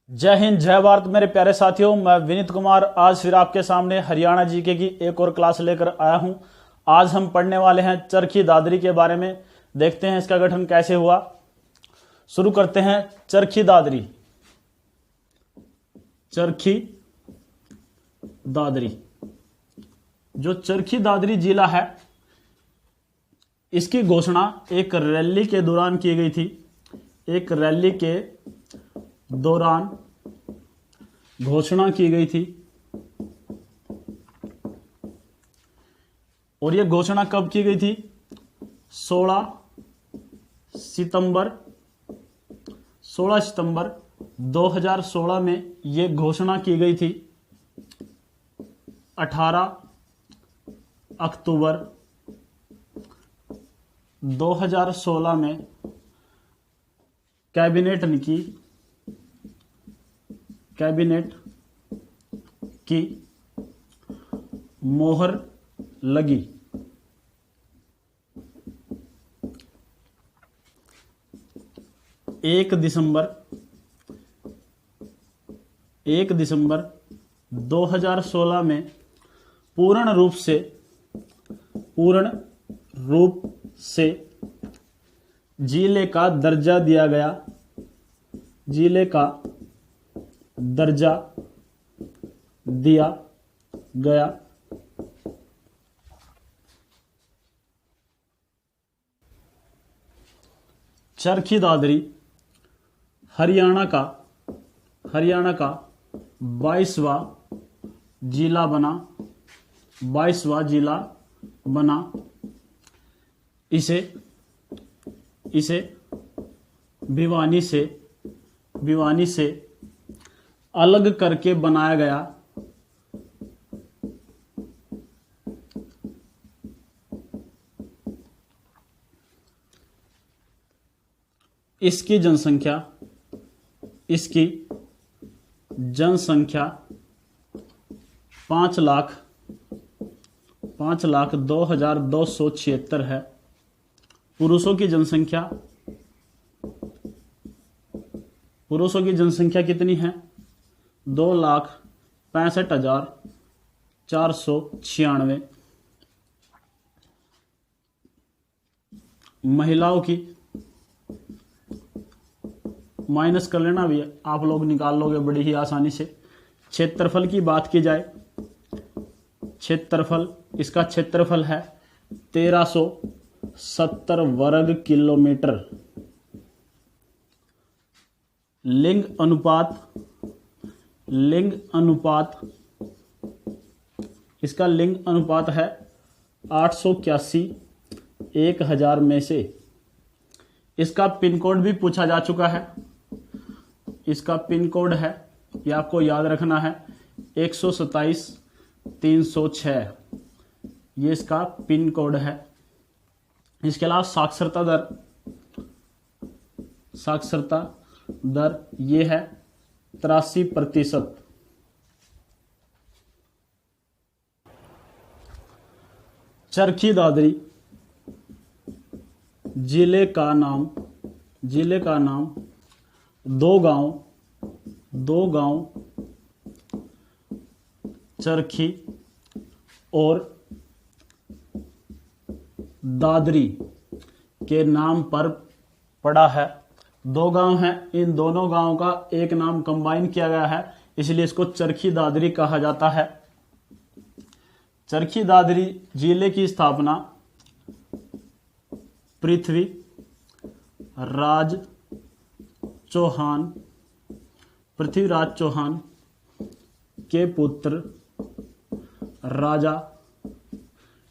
जय हिंद, जय भारत मेरे प्यारे साथियों। मैं विनीत कुमार आज फिर आपके सामने हरियाणा जीके की एक और क्लास लेकर आया हूं। आज हम पढ़ने वाले हैं चरखी दादरी के बारे में। देखते हैं इसका गठन कैसे हुआ। शुरू करते हैं। चरखी दादरी। चरखी दादरी जो चरखी दादरी जिला है, इसकी घोषणा एक रैली के दौरान की गई थी। एक रैली के दौरान घोषणा की गई थी। और यह घोषणा कब की गई थी? 16 सितंबर 2016 में यह घोषणा की गई थी। 18 अक्टूबर 2016 में कैबिनेट की मोहर लगी। एक दिसंबर 2016 में पूर्ण रूप से जिले का दर्जा दिया गया। जिले का दर्जा दिया गया। चरखी दादरी हरियाणा का 22वां जिला बना। इसे भिवानी से अलग करके बनाया गया। इसकी जनसंख्या 5,02,276 है। पुरुषों की जनसंख्या कितनी है? 2,65,496। महिलाओं की माइनस कर लेना भी, आप लोग निकाल लोगे बड़ी ही आसानी से। क्षेत्रफल की बात की जाए, इसका क्षेत्रफल है 1370 वर्ग किलोमीटर। लिंग अनुपात इसका लिंग अनुपात है 881 1000 में से। इसका पिन कोड भी पूछा जा चुका है। इसका पिन कोड है, ये आपको याद रखना है, 127,306। ये इसका पिन कोड है। इसके अलावा साक्षरता दर ये है 83%। चरखी दादरी जिले का नाम दो गांव चरखी और दादरी के नाम पर पड़ा है। दो गांव हैं, इन दोनों गांवों का एक नाम कंबाइन किया गया है, इसलिए इसको चरखी दादरी कहा जाता है। चरखी दादरी जिले की स्थापना पृथ्वीराज चौहान के पुत्र राजा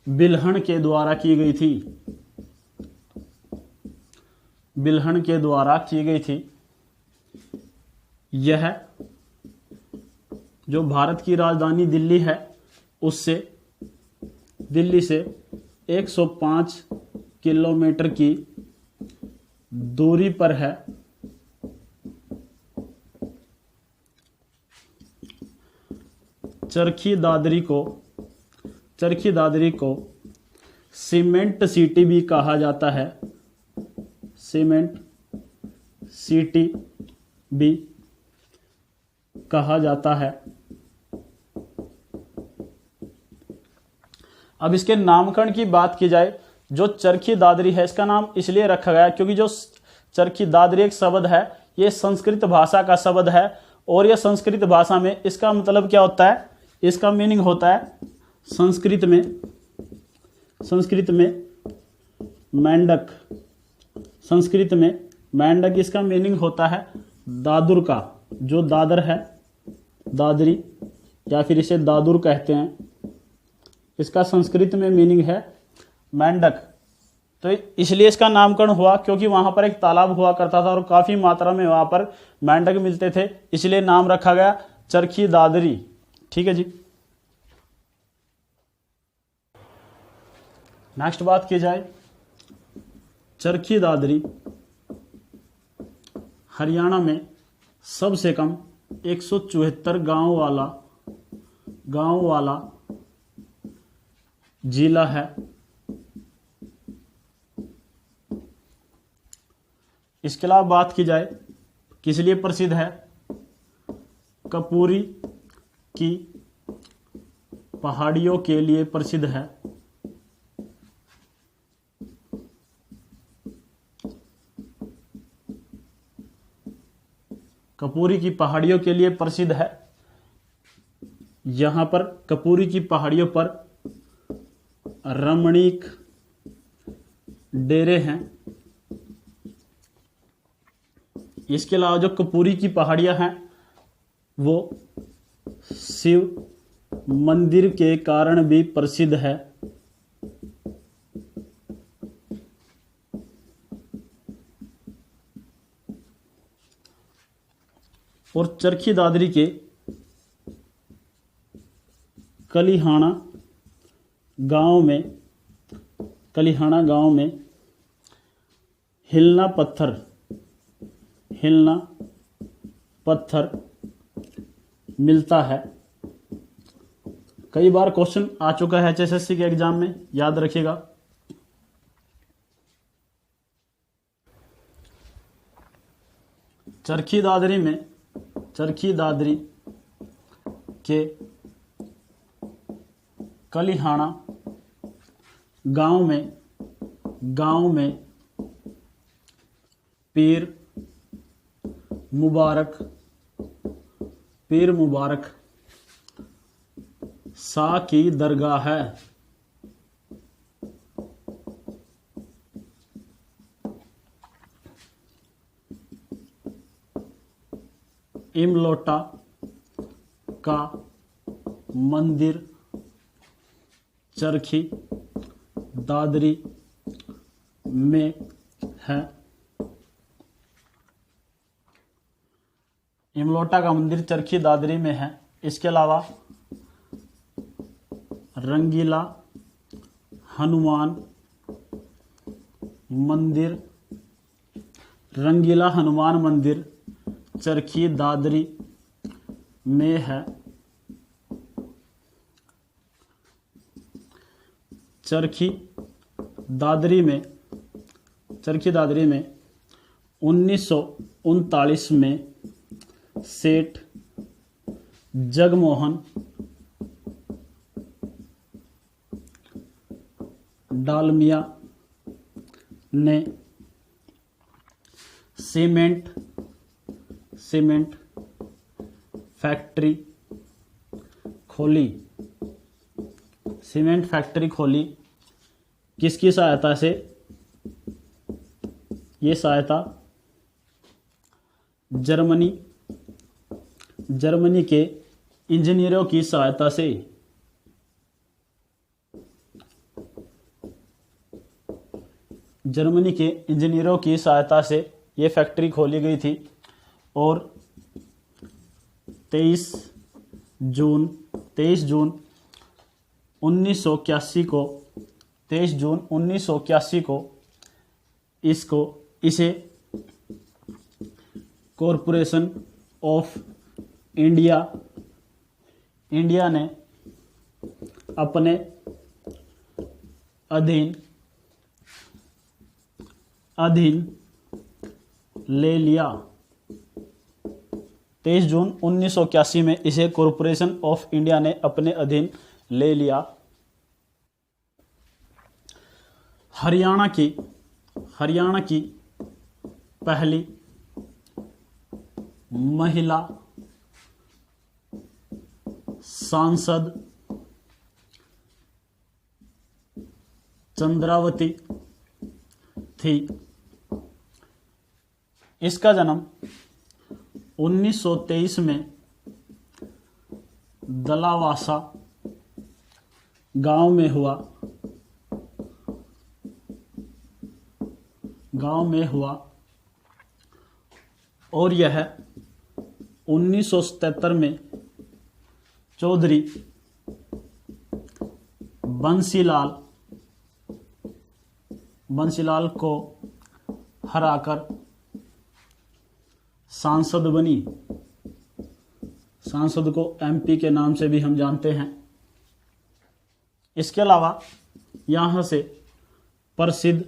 बिल्हण के द्वारा की गई थी। यह जो भारत की राजधानी दिल्ली है, दिल्ली से 105 किलोमीटर की दूरी पर है। चरखी दादरी को सीमेंट सिटी भी कहा जाता है। सीमेंट सिटी भी कहा जाता है। अब इसके नामकरण की बात की जाए, जो चरखी दादरी है इसका नाम इसलिए रखा गया क्योंकि जो चरखी दादरी एक शब्द है, ये संस्कृत भाषा का शब्द है और यह संस्कृत भाषा में इसका मतलब क्या होता है, इसका मीनिंग होता है संस्कृत में मेंढक। संस्कृत में मेंढक इसका मीनिंग होता है दादुर का, जो दादर है, दादरी या फिर इसे दादुर कहते हैं, इसका संस्कृत में मीनिंग है मेंढक। तो इसलिए इसका नामकरण हुआ क्योंकि वहां पर एक तालाब हुआ करता था और काफी मात्रा में वहां पर मेंढक मिलते थे, इसलिए नाम रखा गया चरखी दादरी। ठीक है जी। नेक्स्ट बात की जाए, चरखी दादरी हरियाणा में सबसे कम 174 गांव वाला जिला है। इसके अलावा बात की जाए किस लिए प्रसिद्ध है, कपूरी की पहाड़ियों के लिए प्रसिद्ध है। कपूरी की पहाड़ियों के लिए प्रसिद्ध है। यहां पर कपूरी की पहाड़ियों पर रमणीक डेरे हैं। इसके अलावा जो कपूरी की पहाड़ियां हैं वो शिव मंदिर के कारण भी प्रसिद्ध है। और चरखी दादरी के कलिहाना गांव में हिलना पत्थर मिलता है। कई बार क्वेश्चन आ चुका है एचएसएससी के एग्जाम में, याद रखिएगा। चरखी दादरी के कलिहाना गांव में पीर मुबारक शाह की दरगाह है। इमलोटा का मंदिर चरखी दादरी में है। इमलोटा का मंदिर चरखी दादरी में है। इसके अलावा रंगीला हनुमान मंदिर चरखी दादरी में है। चरखी दादरी में 1939 में सेठ जगमोहन डालमिया ने सीमेंट फैक्ट्री खोली। किसकी सहायता से? ये सहायता जर्मनी के इंजीनियरों की सहायता से। जर्मनी के इंजीनियरों की सहायता से ये फैक्ट्री खोली गई थी और 23 जून 1981 को इसे कॉरपोरेशन ऑफ इंडिया ने अपने अधीन ले लिया। 23 जून 1981 में इसे कॉरपोरेशन ऑफ इंडिया ने अपने अधीन ले लिया। हरियाणा की पहली महिला सांसद चंद्रावती थी। इसका जन्म 1923 में दलावासा गांव में हुआ और यह 1977 में चौधरी बंसीलाल को हराकर सांसद बनी। सांसद को एमपी के नाम से भी हम जानते हैं। इसके अलावा यहाँ से प्रसिद्ध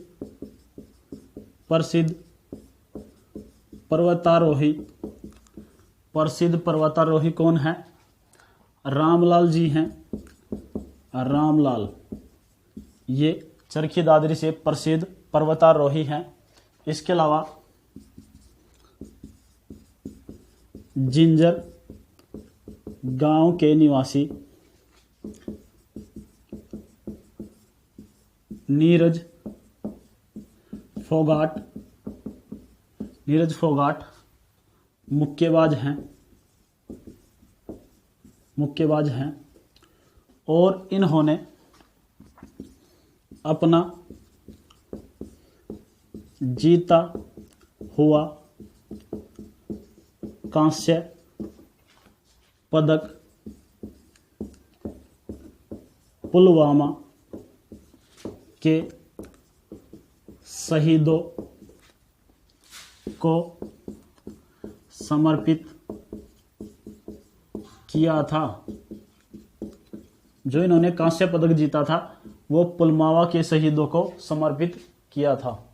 पर्वतारोही कौन है? रामलाल जी हैं। रामलाल ये चरखी दादरी से प्रसिद्ध पर्वतारोही हैं। इसके अलावा जिंजर गांव के निवासी नीरज फोगाट मुक्केबाज हैं और इन्होंने अपना जीता हुआ कांस्य पदक पुलवामा के शहीदों को समर्पित किया था। जो इन्होंने कांस्य पदक जीता था वो पुलवामा के शहीदों को समर्पित किया था।